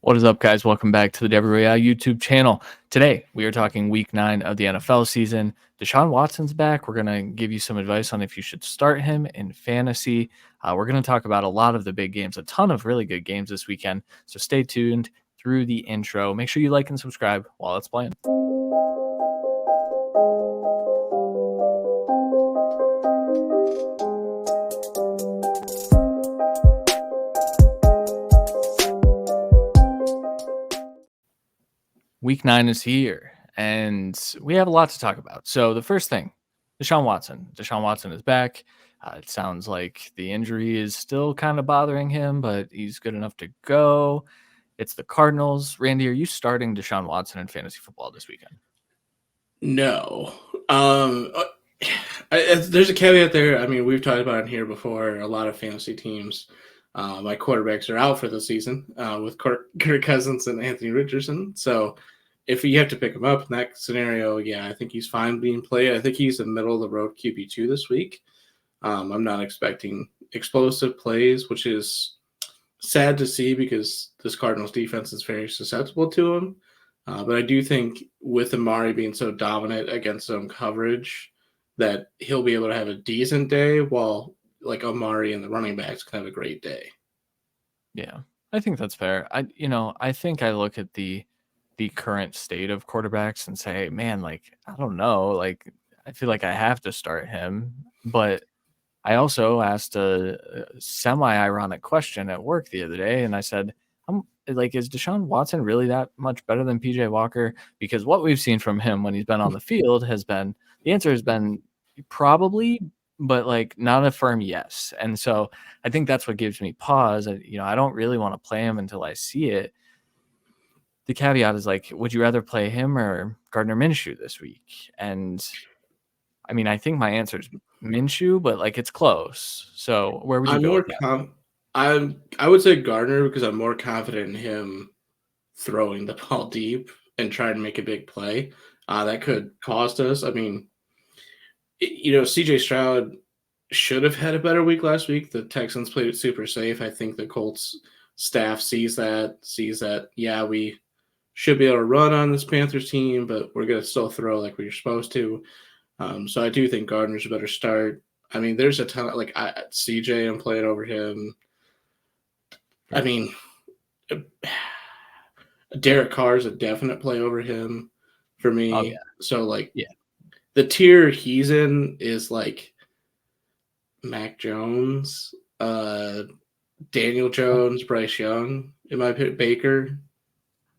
What is up, guys? Welcome back to the Deborah Royale YouTube channel. Today, we are talking week 9 of the NFL season. Deshaun Watson's back. We're going to give you some advice on if you should start him in fantasy. We're going to talk about a lot of the big games, a ton of really good games this weekend. So stay tuned through the intro. Make sure you like and subscribe while it's playing. Week 9 is here, and we have a lot to talk about. So the first thing, Deshaun Watson. Deshaun Watson is back. It sounds like the injury is still kind of bothering him, but he's good enough to go. It's the Cardinals. Randy, are you starting Deshaun Watson in fantasy football this weekend? No. There's a caveat there. I mean, we've talked about it here before. A lot of fantasy teams, my quarterbacks are out for the season with Kirk Cousins and Anthony Richardson. So if you have to pick him up in that scenario, yeah, I think he's fine being played. I think he's a middle-of-the-road QB2 this week. I'm not expecting explosive plays, which is sad to see because this Cardinals defense is very susceptible to him. But I do think with Amari being so dominant against zone coverage that he'll be able to have a decent day while like Amari and the running backs can have a great day. Yeah, I think that's fair. I think I look at the current state of quarterbacks and say, man, like, I don't know, like, I feel like I have to start him. But I also asked a semi-ironic question at work the other day, and I said, I'm like, is Deshaun Watson really that much better than PJ Walker? Because what we've seen from him when he's been on the field the answer has been probably, but like not a firm yes. And so I think that's what gives me pause. I don't really want to play him until I see it. The caveat is like, would you rather play him or Gardner Minshew this week? And I mean, I think my answer is Minshew, but like it's close. So where would you I'm go with more that? I would say Gardner because I'm more confident in him throwing the ball deep and trying to make a big play. That could cost us. I mean, CJ Stroud should have had a better week last week. The Texans played it super safe. I think the Colts staff sees that, yeah, we should be able to run on this Panthers team, but we're going to still throw like we're supposed to. So I do think Gardner's a better start. I mean, there's a ton of CJ, I'm playing over him. I mean, Derek Carr's a definite play over him for me. Oh yeah. So Yeah. the tier he's in is like Mac Jones, Daniel Jones, Bryce Young. Am I pick Baker?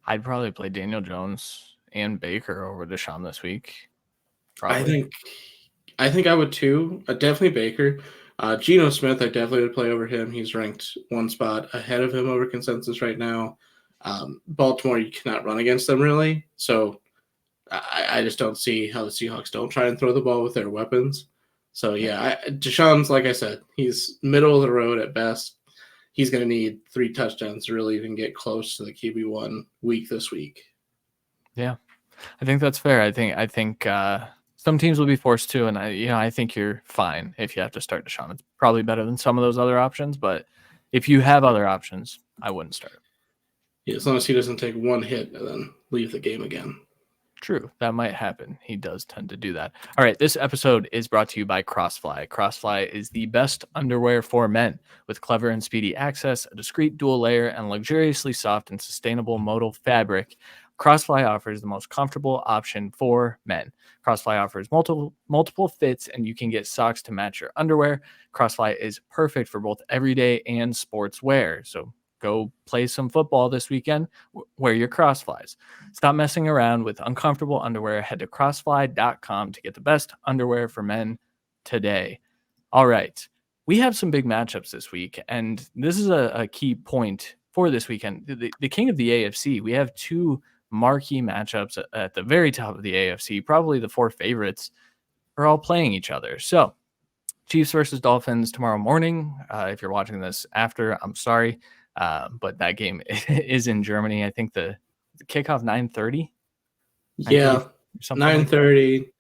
I'd probably play Daniel Jones and Baker over Deshaun this week. Probably. I think I would too. Definitely Baker. Geno Smith, I definitely would play over him. He's ranked one spot ahead of him over consensus right now. Baltimore, you cannot run against them really. So I just don't see how the Seahawks don't try and throw the ball with their weapons. So yeah, Deshaun's, like I said, he's middle of the road at best. He's going to need 3 touchdowns to really even get close to the QB1 week this week. Yeah, I think that's fair. I think some teams will be forced to, and I think you're fine if you have to start Deshaun. It's probably better than some of those other options, but if you have other options, I wouldn't start him. Yeah, as long as he doesn't take one hit and then leave the game again. True, that might happen. He does tend to do that. All right, this episode is brought to you by Crossfly. Crossfly is the best underwear for men with clever and speedy access, a discreet dual layer, and luxuriously soft and sustainable modal fabric. Crossfly offers the most comfortable option for men. Crossfly offers multiple fits, and you can get socks to match your underwear. Crossfly is perfect for both everyday and sports wear. So go play some football this weekend. Wear your Crossflies. Stop messing around with uncomfortable underwear. Head to crossfly.com to get the best underwear for men today. All right. We have some big matchups this week, and this is a key point for this weekend. The king of the AFC, we have 2 marquee matchups at the very top of the AFC. Probably the 4 favorites are all playing each other. So Chiefs versus Dolphins tomorrow morning. If you're watching this after, I'm sorry. But that game is in Germany. I think the kickoff 9:30. Yeah, Something like that. 9:30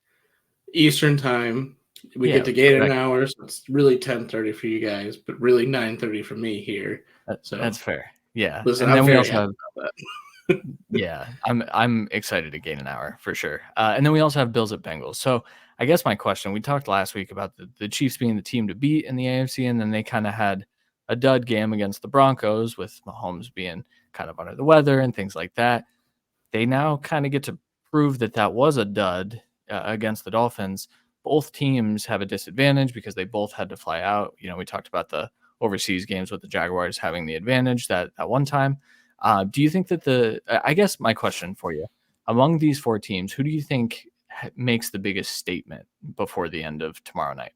Eastern time. We Yeah, get to gate an correct. hour, so it's really 10:30 for you guys, but really 9:30 for me here. So That's fair. Yeah, Listen, and I'm then we very also happy have about that. yeah, I'm excited to gain an hour for sure. And then we also have Bills at Bengals. So I guess my question, we talked last week about the Chiefs being the team to beat in the AFC, and then they kind of had a dud game against the Broncos with Mahomes being kind of under the weather and things like that. They now kind of get to prove that that was a dud against the Dolphins. Both teams have a disadvantage because they both had to fly out. You know, we talked about the overseas games with the Jaguars having the advantage that one time. Do you think that I guess my question for you, among these four teams, who do you think makes the biggest statement before the end of tomorrow night?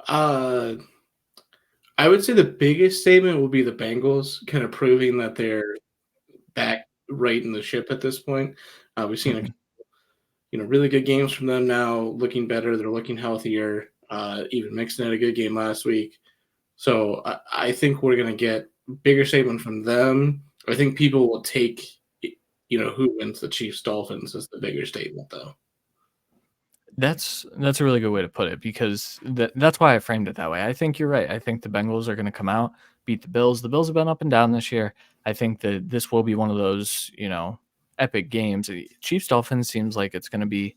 Uh, I would say the biggest statement will be the Bengals, kind of proving that they're back right in the ship at this point. We've seen Mhm. really good games from them now, looking better. They're looking healthier. Even Mixon had a good game last week. So I think we're going to get bigger statement from them. I think people will take, who wins the Chiefs Dolphins as the bigger statement, though. That's a really good way to put it because that's why I framed it that way. I think you're right. I think the Bengals are going to come out, beat the Bills. The Bills have been up and down this year. I think that this will be one of those, epic games. Chiefs Dolphins seems like it's going to be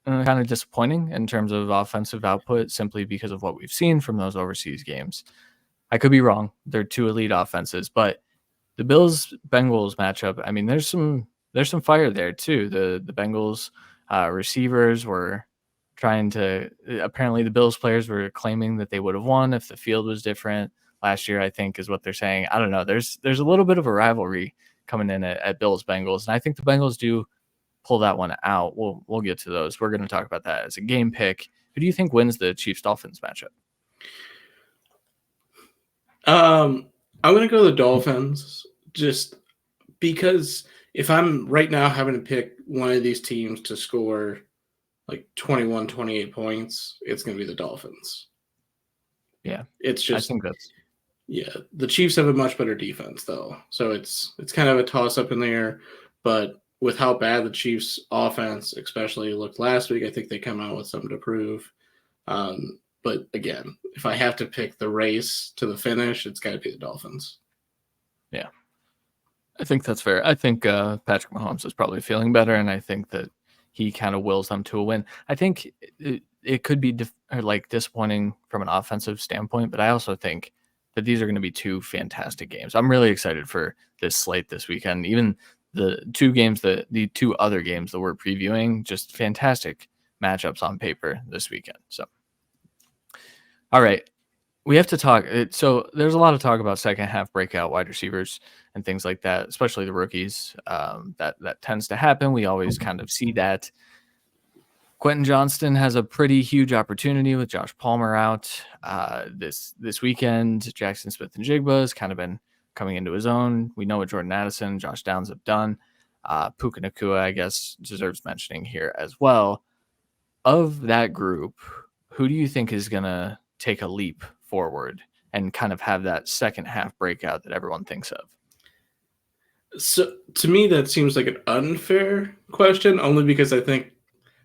kind of disappointing in terms of offensive output simply because of what we've seen from those overseas games. I could be wrong. They're two elite offenses, but the Bills Bengals matchup, I mean, there's some fire there too. The Bengals receivers were trying to apparently the Bills players were claiming that they would have won if the field was different last year, I think is what they're saying. I don't know. There's a little bit of a rivalry coming in at Bills Bengals, and I think the Bengals do pull that one out. We'll get to those. We're going to talk about that as a game pick. Who do you think wins the Chiefs Dolphins matchup? I'm going to go the Dolphins just because if I'm right now having to pick one of these teams to score like 21, 28 points, it's going to be the Dolphins. Yeah, It's I just, think that's yeah, the Chiefs have a much better defense though. So it's kind of a toss up in there, but with how bad the Chiefs offense especially looked last week, I think they come out with something to prove. But again, if I have to pick the race to the finish, it's got to be the Dolphins. yeah. I think that's fair. I think Patrick Mahomes is probably feeling better, and I think that he kind of wills them to a win. I think it could be disappointing from an offensive standpoint, but I also think that these are going to be two fantastic games. I'm really excited for this slate this weekend. Even the two other games that we're previewing, just fantastic matchups on paper this weekend. So, all right, we have to talk. So there's a lot of talk about second half breakout wide receivers and things like that, especially the rookies. That tends to happen. We always kind of see that. Quentin Johnston has a pretty huge opportunity with Josh Palmer out this weekend. Jackson Smith and Jigba has kind of been coming into his own. We know what Jordan Addison, Josh Downs have done. Puka Nakua, I guess, deserves mentioning here as well. Of that group, who do you think is going to take a leap forward and kind of have that second half breakout that everyone thinks of? So to me, that seems like an unfair question, only because I think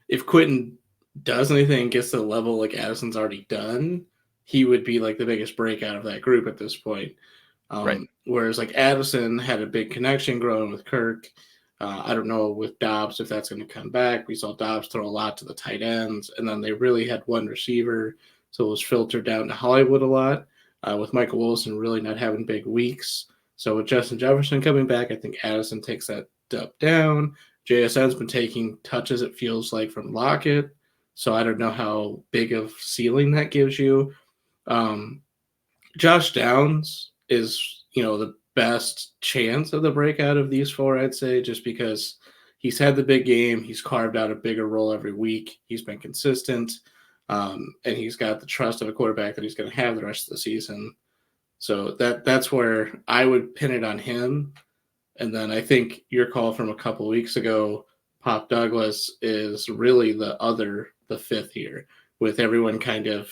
if Quentin does anything and gets to the level like Addison's already done, he would be like the biggest breakout of that group at this point. Right. Whereas like Addison had a big connection growing with Kirk. I don't know with Dobbs if that's going to come back. We saw Dobbs throw a lot to the tight ends, and then they really had one receiver, so it was filtered down to Hollywood a lot. With Michael Wilson really not having big weeks, so with Justin Jefferson coming back, I think Addison takes that step down. JSN's been taking touches, it feels like, from Lockett, so I don't know how big of ceiling that gives you. Um, Josh Downs is, the best chance of the breakout of these four, I'd say, just because he's had the big game. He's carved out a bigger role every week. He's been consistent, and he's got the trust of a quarterback that he's going to have the rest of the season. So that's where I would pin it on him. And then I think your call from a couple of weeks ago, Pop Douglas, is really the fifth here, with everyone kind of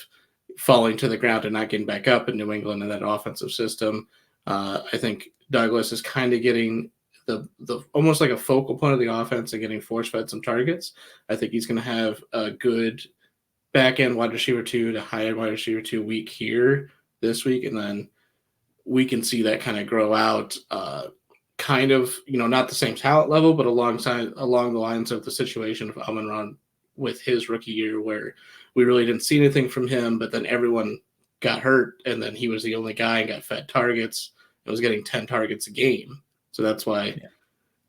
falling to the ground and not getting back up in New England in that offensive system. I think Douglas is kind of getting the almost like a focal point of the offense and getting force fed some targets. I think he's going to have a good back end wide receiver 2 to high end wide receiver 2 week here this week, and then we can see that kind of grow out, kind of, not the same talent level, but along the lines of the situation of Amon-Ra with his rookie year, where we really didn't see anything from him, but then everyone got hurt, and then he was the only guy and got fed targets and was getting 10 targets a game. So that's why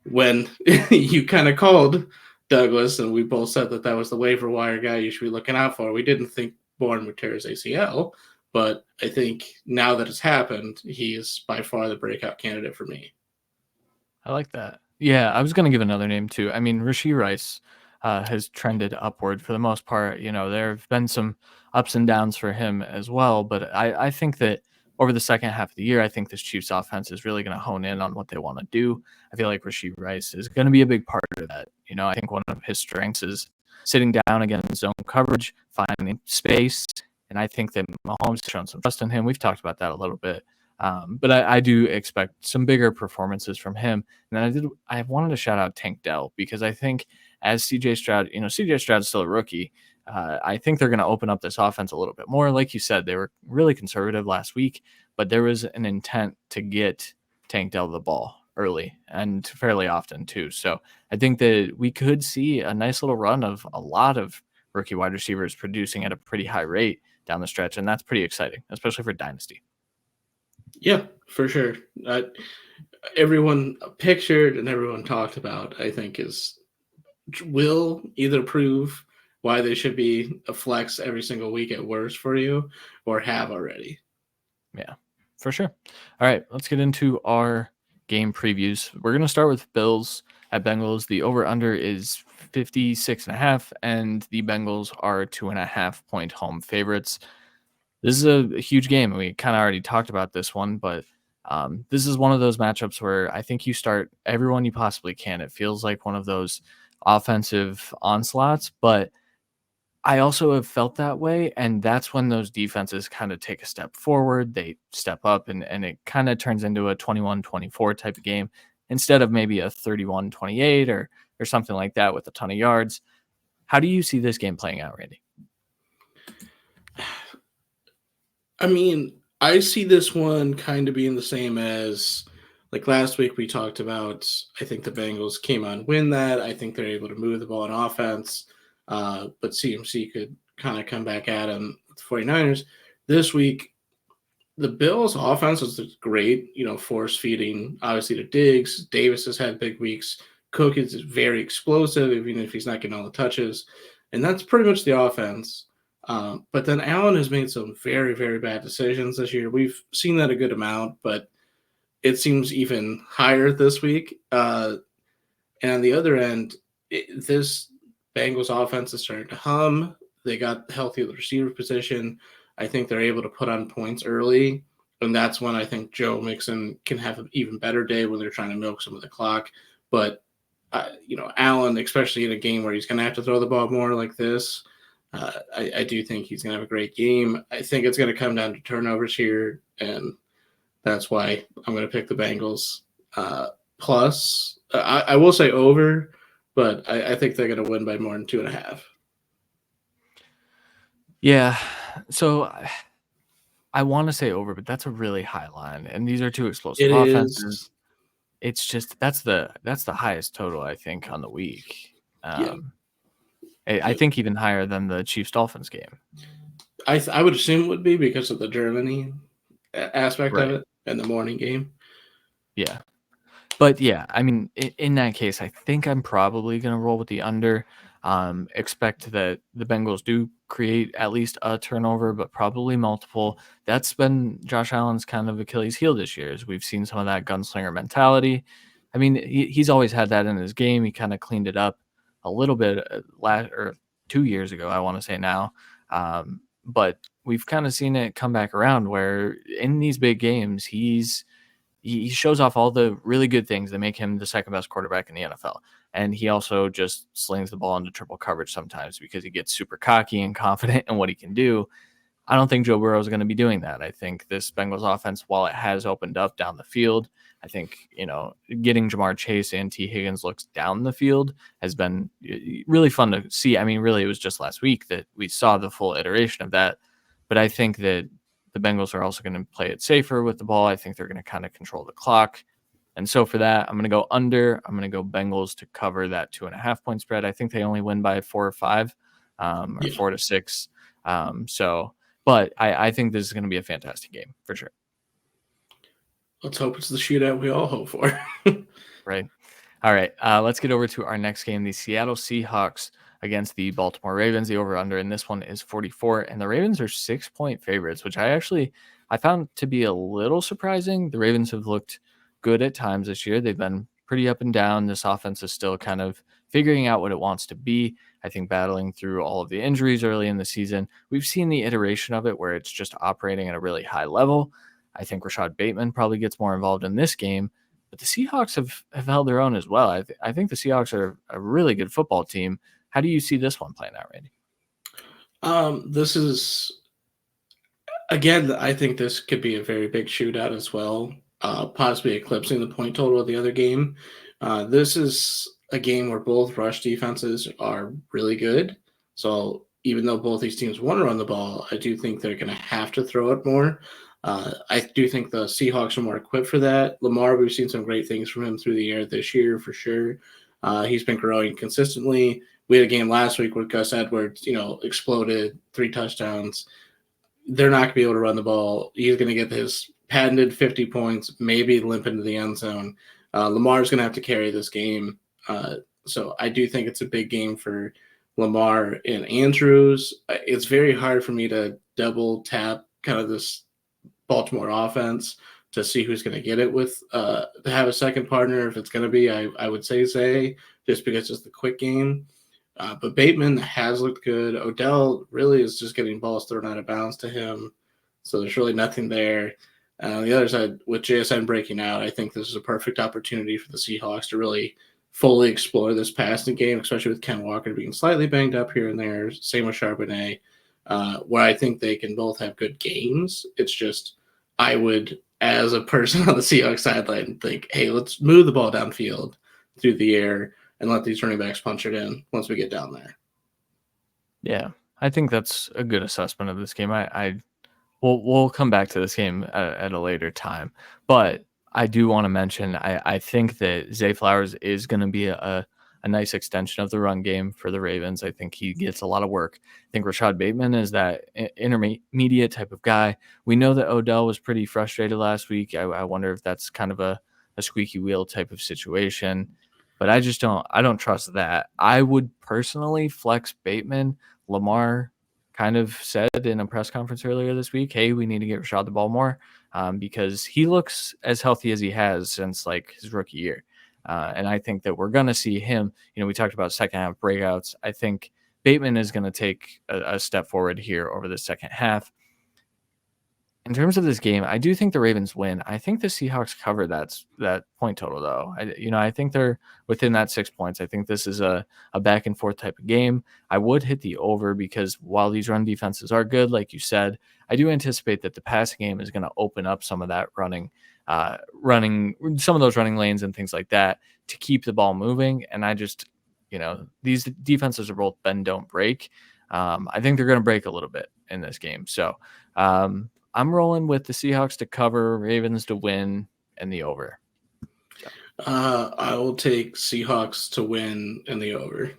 when you kind of called Douglas, and we both said that was the waiver wire guy you should be looking out for, we didn't think Bourne would tear his ACL, but I think now that it's happened, he is by far the breakout candidate for me. I like that. Yeah, I was going to give another name too. I mean, Rashee Rice has trended upward for the most part. There have been some ups and downs for him as well, but I think that over the second half of the year, I think this Chiefs offense is really going to hone in on what they want to do. I feel like Rashee Rice is going to be a big part of that. I think one of his strengths is sitting down against zone coverage, finding space, and I think that Mahomes has shown some trust in him. We've talked about that a little bit. But I do expect some bigger performances from him. And then I wanted to shout out Tank Dell, because I think as CJ Stroud, CJ Stroud's still a rookie. I think they're going to open up this offense a little bit more. Like you said, they were really conservative last week, but there was an intent to get Tank Dell the ball early and fairly often too. So I think that we could see a nice little run of a lot of rookie wide receivers producing at a pretty high rate down the stretch. And that's pretty exciting, especially for Dynasty. Yeah, for sure. Everyone pictured and everyone talked about, I think, will either prove why they should be a flex every single week at worst for you, or have already. Yeah, for sure. All right, let's get into our game previews. We're going to start with Bills at Bengals. The over-under is 56.5, and the Bengals are 2.5 point home favorites. This is a huge game. We kind of already talked about this one, but this is one of those matchups where I think you start everyone you possibly can. It feels like one of those offensive onslaughts, but I also have felt that way, and that's when those defenses kind of take a step forward. They step up, and it kind of turns into a 21-24 type of game instead of maybe a 31-28 or something like that with a ton of yards. How do you see this game playing out, Randy? I mean, I see this one kind of being the same as, like, last week we talked about. I think the Bengals came on win that. I think they're able to move the ball in offense, but CMC could kind of come back at him with the 49ers. This week, the Bills' offense was great, force feeding, obviously, to Diggs. Davis has had big weeks. Cook is very explosive, even if he's not getting all the touches. And that's pretty much the offense. But then Allen has made some very, very bad decisions this year. We've seen that a good amount, but it seems even higher this week. And on the other end, this Bengals offense is starting to hum. They got healthy at the receiver position. I think they're able to put on points early, and that's when I think Joe Mixon can have an even better day when they're trying to milk some of the clock. But, Allen, especially in a game where he's going to have to throw the ball more like this, I do think he's going to have a great game. I think it's going to come down to turnovers here, and that's why I'm going to pick the Bengals. Plus, I will say over, but I think they're going to win by more than 2.5. Yeah, so I want to say over, but that's a really high line, and these are two explosive offenses. It's just that's the highest total, I think, on the week. I think even higher than the Chiefs-Dolphins game. I would assume it would be because of the Germany aspect of it and the morning game. Yeah. But yeah, I mean, in that case, I think I'm probably going to roll with the under. Expect that the Bengals do create at least a turnover, but probably multiple. That's been Josh Allen's kind of Achilles heel this year, as we've seen some of that gunslinger mentality. I mean, he's always had that in his game. He kind of cleaned it up a little bit 2 years ago, I want to say now. But we've kind of seen it come back around where in these big games, he shows off all the really good things that make him the second best quarterback in the NFL. And he also just slings the ball into triple coverage sometimes because he gets super cocky and confident in what he can do. I don't think Joe Burrow is going to be doing that. I think this Bengals offense, while it has opened up down the field, I think, getting Jamar Chase and T. Higgins looks down the field has been really fun to see. I mean, really, it was just last week that we saw the full iteration of that. But I think that The Bengals are also going to play it safer with the ball. I think they're going to kind of control the clock. And so for that, I'm going to go under. I'm going to go Bengals to cover that 2.5 point spread. I think they only win by 4 or 5 or 4 to 6. But I think this is going to be a fantastic game for sure. Let's hope it's the shootout we all hope for. Right. All right. Let's get over to our next game, the Seattle Seahawks against the Baltimore Ravens. The over-under in this one is 44, and the Ravens are 6-point favorites, which I found to be a little surprising. The Ravens have looked good at times this year. They've been pretty up and down. This offense is still kind of figuring out what it wants to be. I think battling through all of the injuries early in the season, we've seen the iteration of it where it's just operating at a really high level. I think Rashad Bateman probably gets more involved in this game, but the Seahawks have held their own as well. I think the Seahawks are a really good football team. How do you see this one playing out, Randy? This is, again, I think this could be a very big shootout as well, possibly eclipsing the point total of the other game. This is a game where both rush defenses are really good. So even though both these teams want to run the ball, I do think they're going to have to throw it more. I do think the Seahawks are more equipped for that. Lamar, we've seen some great things from him through the air this year for sure. He's been growing consistently. We had a game last week where Gus Edwards, exploded 3 touchdowns. They're not going to be able to run the ball. He's going to get his patented 50 points, maybe limp into the end zone. Lamar's going to have to carry this game. So I do think it's a big game for Lamar and Andrews. It's very hard for me to double tap kind of this Baltimore offense to see who's going to get it with to have a second partner. If it's going to be, I would say Zay, just because it's the quick game. But Bateman has looked good. Odell really is just getting balls thrown out of bounds to him. So there's really nothing there. On the other side, with JSN breaking out, I think this is a perfect opportunity for the Seahawks to really fully explore this passing game, especially with Ken Walker being slightly banged up here and there. Same with Charbonnet, where I think they can both have good games. It's just I would, as a person on the Seahawks sideline, think, hey, let's move the ball downfield through the air and let these running backs punch it in once we get down there. Yeah, I think that's a good assessment of this game. We'll come back to this game at a later time, but I do want to mention I think that Zay Flowers is going to be a nice extension of the run game for the Ravens. I think he gets a lot of work. I think Rashad Bateman is that intermediate type of guy. We know that Odell was pretty frustrated last week. I wonder if that's kind of a squeaky wheel type of situation. But I don't trust that. I would personally flex Bateman. Lamar kind of said in a press conference earlier this week, hey, we need to get Rashad the ball more because he looks as healthy as he has since like his rookie year. And I think that we're going to see him. We talked about second half breakouts. I think Bateman is going to take a step forward here over the second half. In terms of this game, I do think the Ravens win. I think the Seahawks cover that point total, though. I think they're within that 6 points. I think this is a back and forth type of game. I would hit the over because while these run defenses are good, like you said, I do anticipate that the passing game is going to open up some of that running some of those running lanes and things like that to keep the ball moving. And I just, these defenses are both bend, don't break. I think they're going to break a little bit in this game. So, I'm rolling with the Seahawks to cover, Ravens to win, and the over. I will take Seahawks to win and the over.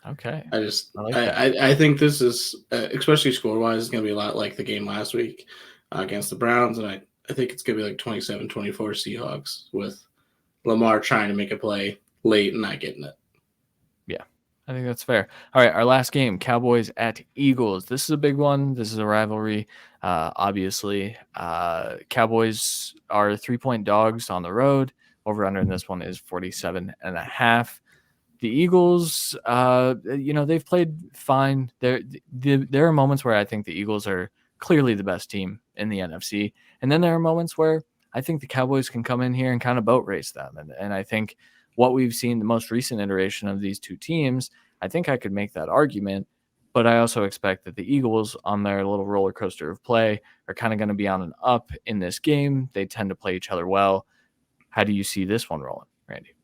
Okay. I think this is, especially score-wise, is going to be a lot like the game last week against the Browns, and I think it's going to be like 27-24 Seahawks with Lamar trying to make a play late and not getting it. Yeah, I think that's fair. All right, our last game, Cowboys at Eagles. This is a big one. This is a rivalry. Obviously, Cowboys are 3-point dogs on the road. Over under in this one is 47.5. The Eagles, they've played fine. There are moments where I think the Eagles are clearly the best team in the NFC. And then there are moments where I think the Cowboys can come in here and kind of boat race them. And I think what we've seen, the most recent iteration of these two teams, I think I could make that argument. But I also expect that the Eagles, on their little roller coaster of play, are kind of going to be on and up in this game. They tend to play each other well. How do you see this one rolling, Randy?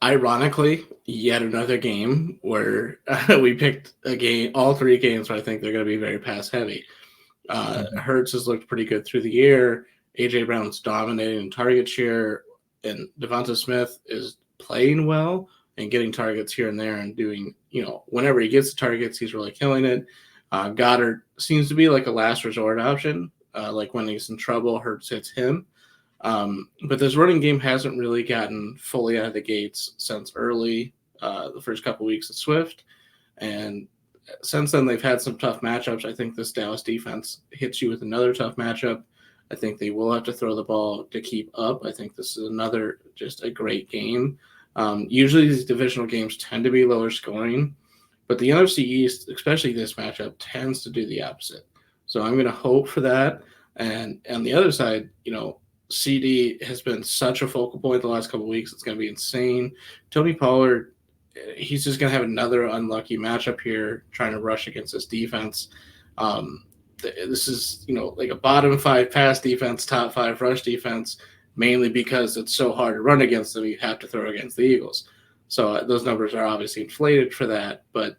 Ironically, yet another game where we picked a game, all 3 games where I think they're going to be very pass heavy. Mhm. Hurts has looked pretty good through the year. AJ Brown's dominating in target share, and Devonta Smith is playing well and getting targets here and there and doing, whenever he gets the targets, he's really killing it. Goddard seems to be like a last resort option. Like when he's in trouble, Hurts hits him. But this running game hasn't really gotten fully out of the gates since early the first couple weeks of Swift. And since then, they've had some tough matchups. I think this Dallas defense hits you with another tough matchup. I think they will have to throw the ball to keep up. I think this is another just a great game. Usually these divisional games tend to be lower scoring, but the NFC East, especially this matchup, tends to do the opposite. So I'm going to hope for that. And on the other side, CD has been such a focal point the last couple of weeks. It's going to be insane. Tony Pollard, he's just going to have another unlucky matchup here trying to rush against this defense. This is, like a bottom 5 pass defense, top 5 rush defense, mainly because it's so hard to run against them. You have to throw against the Eagles. So those numbers are obviously inflated for that. But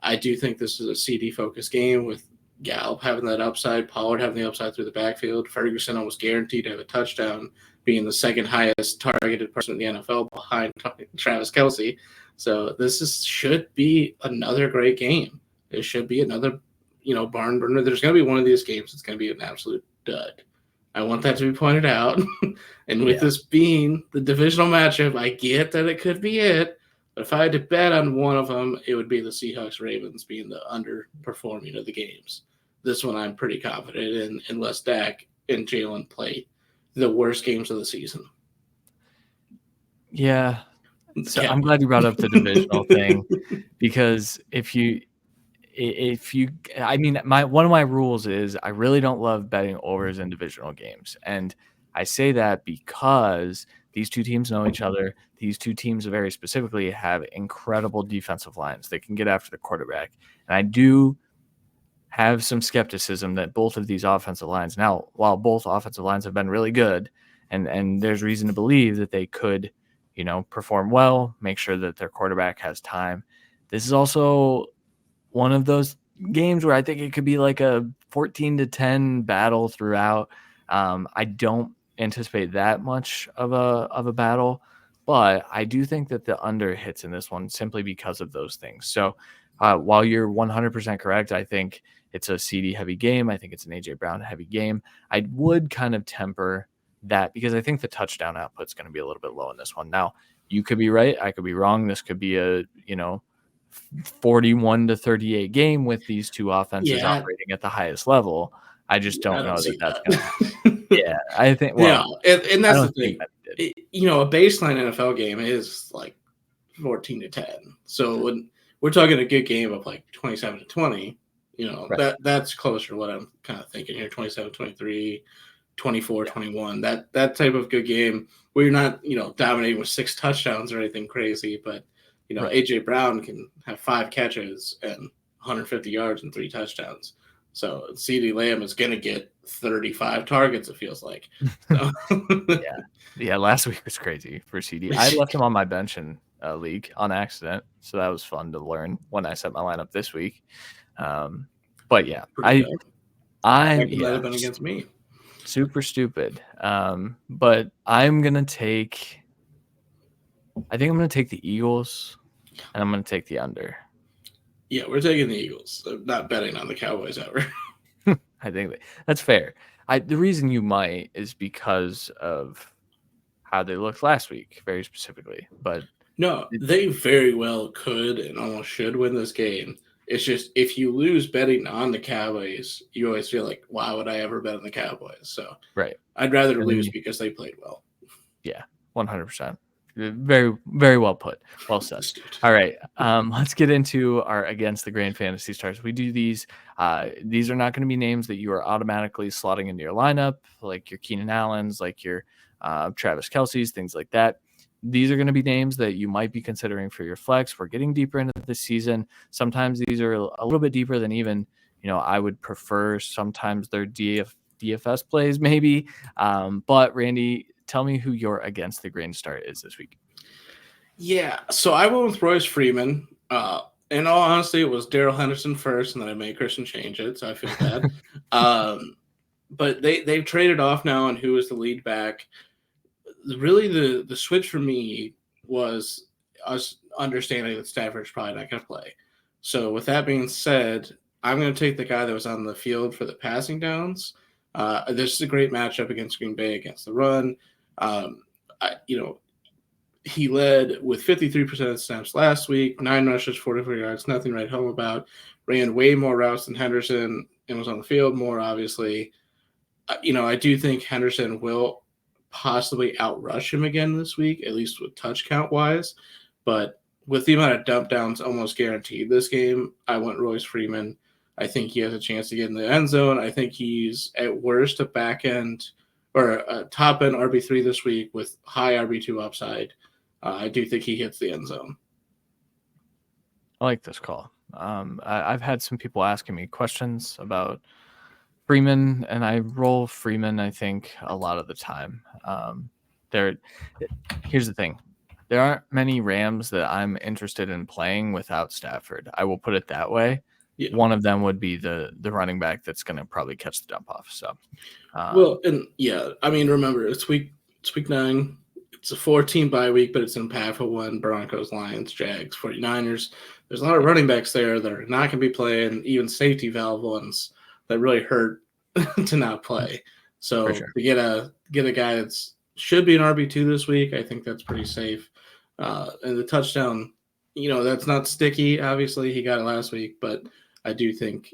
I do think this is a CD-focused game with Gallup having that upside, Pollard having the upside through the backfield, Ferguson almost guaranteed to have a touchdown, being the second highest targeted person in the NFL behind Travis Kelce. So this should be another great game. It should be another, barn burner. There's going to be one of these games that's going to be an absolute dud. I want that to be pointed out. And with this being the divisional matchup, I get that it could be it. But if I had to bet on one of them, it would be the Seahawks Ravens being the underperforming of the games. This one I'm pretty confident in, unless Dak and Jalen play the worst games of the season. Yeah. So I'm glad you brought up the divisional thing, because one of my rules is I really don't love betting overs in divisional games. And I say that because these two teams know each other. These two teams very specifically have incredible defensive lines. They can get after the quarterback. And I do have some skepticism that both of these offensive lines, now, while both offensive lines have been really good, and there's reason to believe that they could, perform well, make sure that their quarterback has time. This is also one of those games where I think it could be like a 14-10 battle throughout. I don't anticipate that much of a battle, but I do think that the under hits in this one simply because of those things. So while you're 100% correct, I think it's a CD heavy game. I think it's an AJ Brown heavy game. I would kind of temper that because I think the touchdown output is going to be a little bit low in this one. Now, you could be right. I could be wrong. This could be a, 41-38 game with these two offenses operating at the highest level. I just don't know that that's going to. Yeah, I think. Well, and that's the thing. A baseline NFL game is like 14-10. So when we're talking a good game of like 27-20, right. That's closer to what I'm kind of thinking here. 27-23. 24-21, that type of good game where you're not, dominating with 6 touchdowns or anything crazy, but right. AJ Brown can have 5 catches and 150 yards and 3 touchdowns. So CeeDee Lamb is going to get 35 targets, it feels like. So. Yeah. Last week was crazy for CD. I left him on my bench in a league on accident, so that was fun to learn when I set my lineup this week. But yeah, I might have been against me. Super stupid. But I'm going to take the Eagles, and I'm going to take the under. Yeah, we're taking the Eagles. I'm not betting on the Cowboys ever. I think that's fair. The reason you might is because of how they looked last week, very specifically. But no, they very well could and almost should win this game. It's just if you lose betting on the Cowboys, you always feel like, why would I ever bet on the Cowboys? So right, I'd rather lose because they played well. Yeah, 100%. Very, very well put. Well said. All right, let's get into our Against the Grain fantasy stars. We do these. These are not going to be names that you are automatically slotting into your lineup, like your Keenan Allens, like your Travis Kelce's, things like that. These are going to be names that you might be considering for your flex. We're getting deeper into this season. Sometimes these are a little bit deeper than even, I would prefer. Sometimes they're DFS plays maybe. But Randy, tell me who your Against the Grain start is this week. Yeah, so I went with Royce Freeman. In all honesty, it was Darrell Henderson first, and then I made Christian change it, so I feel bad. But they've traded off now on who is the lead back. Really, the switch for me was us understanding that Stafford's probably not going to play. So with that being said, I'm going to take the guy that was on the field for the passing downs. This is a great matchup against Green Bay against the run. You know, he led with 53% of snaps last week, 9 rushes, 44 yards, nothing to write home about. Ran way more routes than Henderson and was on the field more, obviously. I do think Henderson will possibly outrush him again this week, at least with touch count wise. But with the amount of dump downs almost guaranteed this game, I went Royce Freeman. I think he has a chance to get in the end zone. I think he's at worst a back end or a top end RB3 this week with high RB2 upside. I do think he hits the end zone. I like this call. I've had some people asking me questions about Freeman, and I roll Freeman, I think, a lot of the time. Here's the thing. There aren't many Rams that I'm interested in playing without Stafford. I will put it that way. Yeah. One of them would be the running back that's going to probably catch the dump off. So, remember it's week 9. It's a 4-team bye week, but it's an impactful one. Broncos, Lions, Jags, 49ers. There's a lot of running backs there that are not going to be playing, even safety valve ones that really hurt to not play. So to get a guy that's should be an RB2 this week, I think that's pretty safe. And the touchdown, that's not sticky. Obviously, he got it last week, but I do think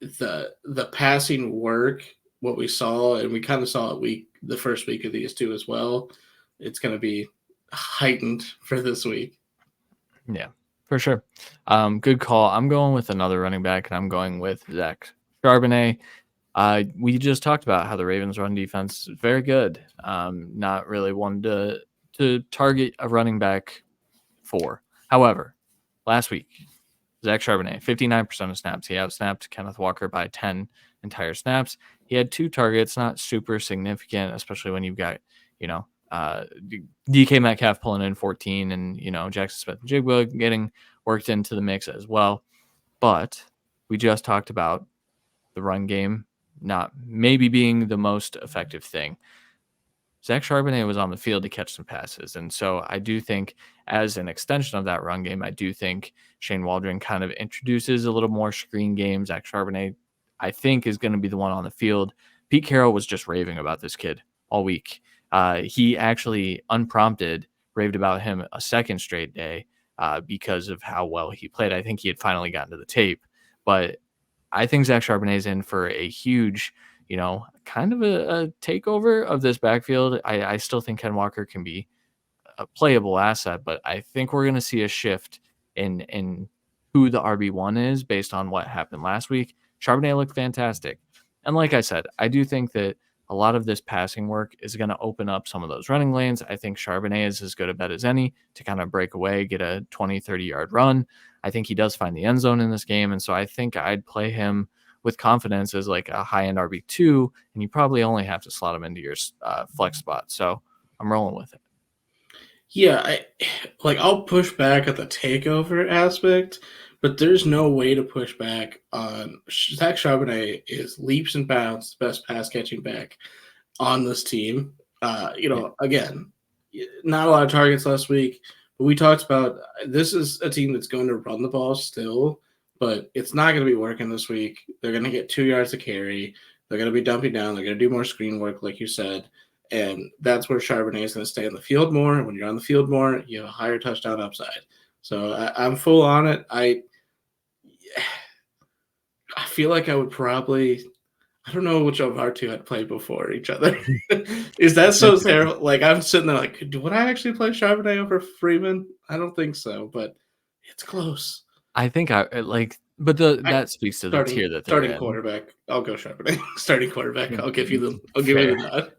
the passing work, what we saw, and we kind of saw it the first week of these two as well, it's going to be heightened for this week. Yeah, for sure. Good call. I'm going with another running back, and I'm going with Zach Charbonnet. We just talked about how the Ravens' run defense is very good. Not really one to target a running back for. However, last week, Zach Charbonnet, 59% of snaps. He outsnapped Kenneth Walker by 10 entire snaps. He had 2 targets, not super significant, especially when you've got, DK Metcalf pulling in 14 and, Jackson Smith-Njigba getting worked into the mix as well. But we just talked about the run game not maybe being the most effective thing. Zach Charbonnet was on the field to catch some passes. And so I do think as an extension of that run game, I do think Shane Waldron kind of introduces a little more screen game. Zach Charbonnet, I think, is going to be the one on the field. Pete Carroll was just raving about this kid all week. He actually, unprompted, raved about him a second straight day because of how well he played. I think he had finally gotten to the tape. But I think Zach Charbonnet is in for a huge, kind of a takeover of this backfield. I still think Ken Walker can be a playable asset, but I think we're going to see a shift in who the RB1 is based on what happened last week. Charbonnet looked fantastic. And like I said, I do think that a lot of this passing work is going to open up some of those running lanes. I think Charbonnet is as good a bet as any to kind of break away, get a 20, 30-yard run. I think he does find the end zone in this game, and so I think I'd play him with confidence as like a high-end RB2, and you probably only have to slot him into your flex spot. So I'm rolling with it. Yeah, I'll push back at the takeover aspect, but there's no way to push back on Zach Charbonnet is leaps and bounds the best pass catching back on this team. Again, not a lot of targets last week, but we talked about this is a team that's going to run the ball still, but it's not going to be working this week. They're going to get 2 yards to carry. They're going to be dumping down. They're going to do more screen work, like you said. And that's where Charbonnet is going to stay on the field more. When you're on the field more, you have a higher touchdown upside. So I'm full on it. I feel like I would probably – I don't know which of our two had played before each other. Is that so terrible? Like, I'm sitting there like, would I actually play Charbonnet over Freeman? I don't think so, but it's close. I think that speaks to the tier that they're starting in. Quarterback. I'll go Charbonnet. Starting quarterback. I'll give you the nod.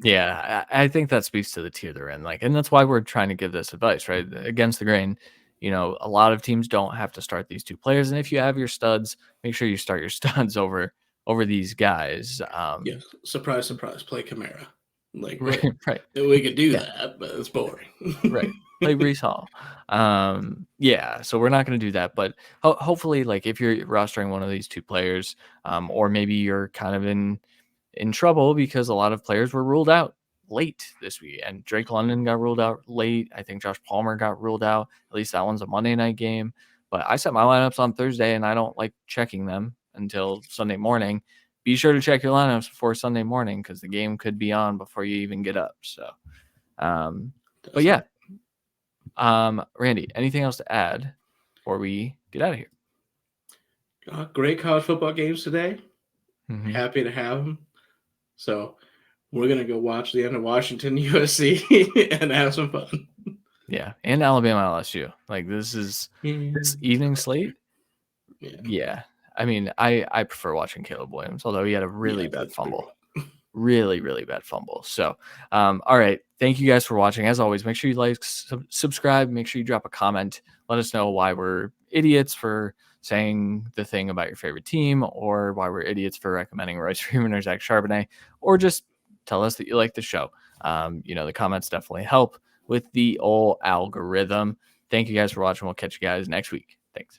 Yeah, I think that speaks to the tier they're in. And that's why we're trying to give this advice, right? Against the grain. A lot of teams don't have to start these two players, and if you have your studs, make sure you start your studs over these guys. Yeah, surprise, play Kamara. Right. We could do that, but it's boring. Right. like Brees Hall. Yeah, so we're not going to do that, but hopefully, like if you're rostering one of these two players, or maybe you're kind of in trouble because a lot of players were ruled out late this week, and Drake London got ruled out late. I think Josh Palmer got ruled out. At least that one's a Monday night game. But I set my lineups on Thursday, and I don't like checking them until Sunday morning. Be sure to check your lineups before Sunday morning because the game could be on before you even get up. So, but yeah, Randy, anything else to add before we get out of here? Great college football games today. Mm-hmm. Happy to have them. So we're gonna go watch the end of Washington USC and have some fun. Yeah, and Alabama LSU. Like this evening slate. Yeah. I mean, I prefer watching Caleb Williams, although he had a really bad fumble. Really, really bad fumble. So, all right. Thank you guys for watching. As always, make sure you like, subscribe. Make sure you drop a comment. Let us know why we're idiots for saying the thing about your favorite team, or why we're idiots for recommending Royce Freeman or Zach Charbonnet, or just tell us that you like the show. The comments definitely help with the old algorithm. Thank you guys for watching. We'll catch you guys next week. Thanks.